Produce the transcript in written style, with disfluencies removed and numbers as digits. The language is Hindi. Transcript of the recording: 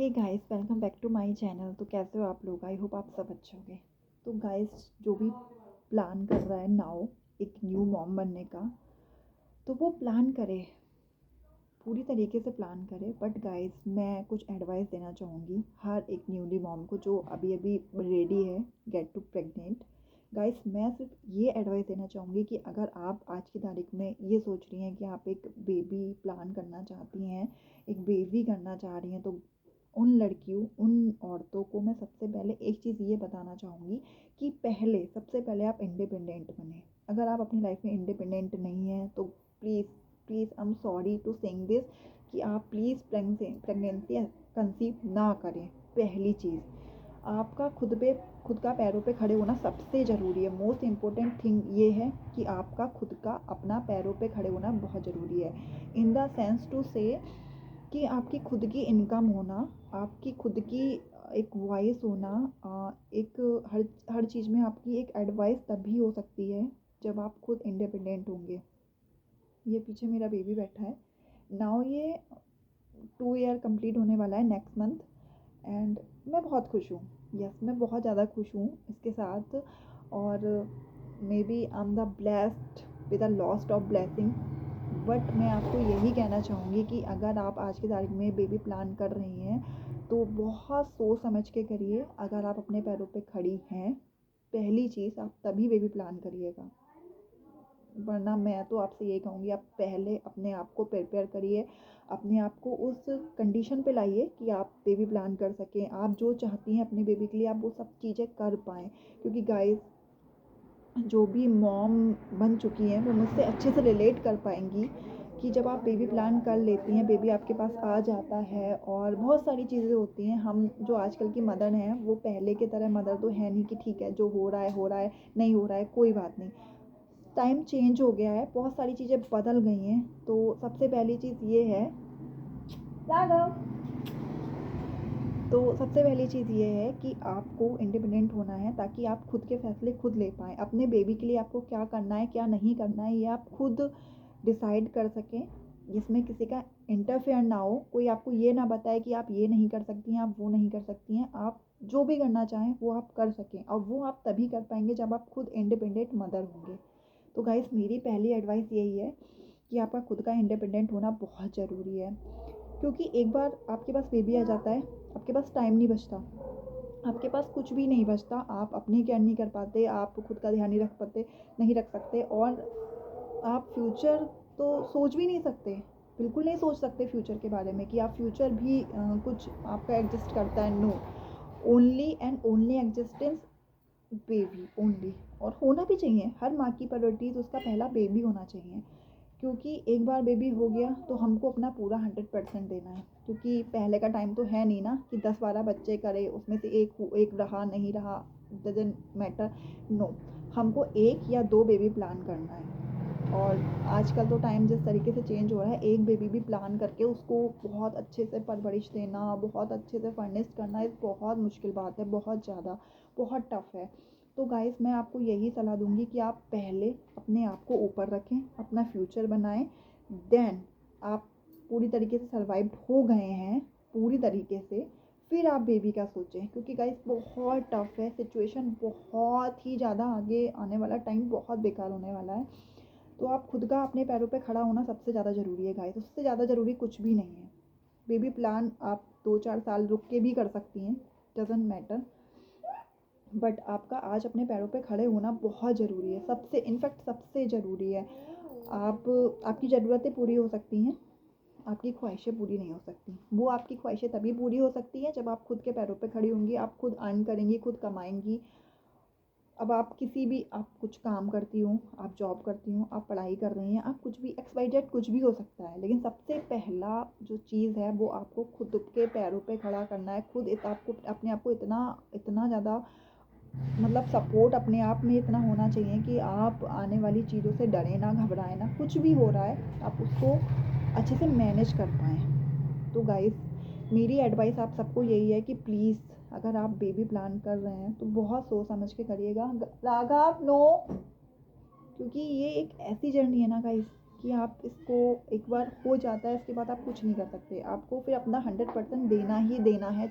Hey guys, welcome back to my channel. तो कैसे हो आप लोग? आई होप आप सब अच्छे होंगे। तो गाइस, जो भी प्लान कर रहा है नाउ एक न्यू मॉम बनने का, तो वो प्लान करे, पूरी तरीके से प्लान करे। बट गाइस, मैं कुछ एडवाइस देना चाहूँगी हर एक न्यूली मॉम को जो अभी अभी रेडी है गेट टू प्रेग्नेंट। गाइस, मैं सिर्फ ये एडवाइस देना चाहूँगी कि अगर आप आज की तारीख में ये सोच रही हैं कि आप एक बेबी प्लान करना चाहती हैं, एक बेबी करना चाह रही हैं, तो उन लड़कियों, उन औरतों को मैं सबसे पहले एक चीज़ ये बताना चाहूँगी कि सबसे पहले आप इंडिपेंडेंट बने। अगर आप अपनी लाइफ में इंडिपेंडेंट नहीं हैं तो please please I am sorry to saying this कि आप प्लीज़ प्रेगनेंसी कंसीव ना करें। पहली चीज़, आपका खुद का पैरों पे खड़े होना सबसे ज़रूरी है। मोस्ट इम्पोर्टेंट थिंग ये है कि आपका खुद का अपना पैरों पे खड़े होना बहुत ज़रूरी है। इन द सेंस टू से कि आपकी खुद की इनकम होना, आपकी खुद की एक वॉइस होना, एक हर चीज़ में आपकी एक एडवाइस तभी हो सकती है जब आप खुद इंडिपेंडेंट होंगे। ये पीछे मेरा बेबी बैठा है नाउ, ये 2 ईयर कंप्लीट होने वाला है नेक्स्ट मंथ। एंड मैं बहुत खुश हूँ। यस, मैं बहुत ज़्यादा खुश हूँ इसके साथ। और may be I am the blessed with a lost of blessing. But मैं आपको यही कहना चाहूँगी कि अगर आप आज की तारीख में बेबी प्लान कर रही हैं तो बहुत सोच समझ के करिए। अगर आप अपने पैरों पे खड़ी हैं, पहली चीज़ आप तभी बेबी प्लान करिएगा, वरना मैं तो आपसे यही कहूँगी आप पहले अपने आप को प्रिपेयर करिए, अपने आप को उस कंडीशन पे लाइए कि आप बेबी प्लान कर सकें। आप जो चाहती हैं अपने बेबी के लिए आप वो सब चीज़ें कर पाएँ। क्योंकि गाइस, जो भी मॉम बन चुकी हैं वो मुझसे अच्छे से रिलेट कर पाएंगी कि जब आप बेबी प्लान कर लेती हैं, बेबी आपके पास आ जाता है और बहुत सारी चीज़ें होती हैं। हम जो आजकल की मदर हैं वो पहले की तरह मदर तो है नहीं कि ठीक है जो हो रहा है, नहीं हो रहा है कोई बात नहीं। टाइम चेंज हो गया है, बहुत सारी चीज़ें बदल गई हैं। तो सबसे पहली चीज़ ये है, कि आपको इंडिपेंडेंट होना है ताकि आप खुद के फैसले खुद ले पाएँ। अपने बेबी के लिए आपको क्या करना है, क्या नहीं करना है, ये आप खुद डिसाइड कर सकें, जिसमें किसी का इंटरफेयर ना हो। कोई आपको ये ना बताए कि आप ये नहीं कर सकती हैं, आप वो नहीं कर सकती हैं। आप जो भी करना चाहें वो आप कर सकें, और वो आप तभी कर पाएंगे जब आप खुद इंडिपेंडेंट मदर होंगे। तो गाइस, मेरी पहली एडवाइस यही है कि आपका खुद का इंडिपेंडेंट होना बहुत ज़रूरी है। क्योंकि एक बार आपके पास बेबी आ जाता है, आपके पास टाइम नहीं बचता, आपके पास कुछ भी नहीं बचता। आप अपनी केयर नहीं कर पाते, आप खुद का ध्यान नहीं रख सकते, और आप फ्यूचर तो सोच भी नहीं सकते, बिल्कुल नहीं सोच सकते फ्यूचर के बारे में कि आप फ्यूचर भी कुछ आपका एग्जिस्ट करता है। No, only and only existence baby only. और होना भी चाहिए, हर माँ की प्रायोरिटीज़ उसका पहला बेबी होना चाहिए। क्योंकि एक बार बेबी हो गया तो हमको अपना पूरा 100% देना है। क्योंकि पहले का टाइम तो है नहीं ना कि 10-12 बच्चे करे, उसमें से एक रहा नहीं रहा, डजंट मैटर। नो, हमको 1 या 2 बेबी प्लान करना है। और आजकल तो टाइम जिस तरीके से चेंज हो रहा है, एक बेबी भी प्लान करके उसको बहुत अच्छे से परवरिश देना, बहुत अच्छे से फर्निश करना, एक बहुत मुश्किल बात है, बहुत ज़्यादा, बहुत टफ है। तो गाइस, मैं आपको यही सलाह दूंगी कि आप पहले अपने आप को ऊपर रखें, अपना फ्यूचर बनाएं। देन आप पूरी तरीके से सर्वाइव्ड हो गए हैं पूरी तरीके से, फिर आप बेबी का सोचें। क्योंकि गाइस, बहुत टफ है सिचुएशन, बहुत ही ज़्यादा आगे आने वाला टाइम बहुत बेकार होने वाला है। तो आप खुद का अपने पैरों पे खड़ा होना सबसे ज़्यादा ज़रूरी है गाइस, उससे ज़्यादा ज़रूरी कुछ भी नहीं है। बेबी प्लान आप 2-4 साल रुक के भी कर सकती हैं, डजंट मैटर। बट आपका आज अपने पैरों पे खड़े होना बहुत ज़रूरी है, सबसे ज़रूरी है। आपकी ज़रूरतें पूरी हो सकती हैं, आपकी ख्वाहिशें पूरी नहीं हो सकती। वो आपकी ख्वाहिशें तभी पूरी हो सकती हैं जब आप खुद के पैरों पे खड़ी होंगी, आप खुद अर्न करेंगी, खुद कमाएंगी। अब आप कुछ काम करती हो, आप जॉब करती हो, आप पढ़ाई कर रही हैं, आप कुछ भी XYZ कुछ भी हो सकता है, लेकिन सबसे पहला जो चीज़ है वो आपको खुद के पैरों पे खड़ा करना है। आपको अपने आप को इतना इतना ज़्यादा, मतलब सपोर्ट अपने आप में इतना होना चाहिए कि आप आने वाली चीज़ों से डरें ना, घबराएं ना। कुछ भी हो रहा है आप उसको अच्छे से मैनेज कर पाएँ। तो गाइस, मेरी एडवाइस आप सबको यही है कि प्लीज़ अगर आप बेबी प्लान कर रहे हैं तो बहुत सोच समझ के करिएगा। राघव नो, क्योंकि ये एक ऐसी जर्नी है ना गाइस कि आप इसको एक बार हो जाता है इसके बाद आप कुछ नहीं कर सकते। आपको फिर अपना 100% देना ही देना है।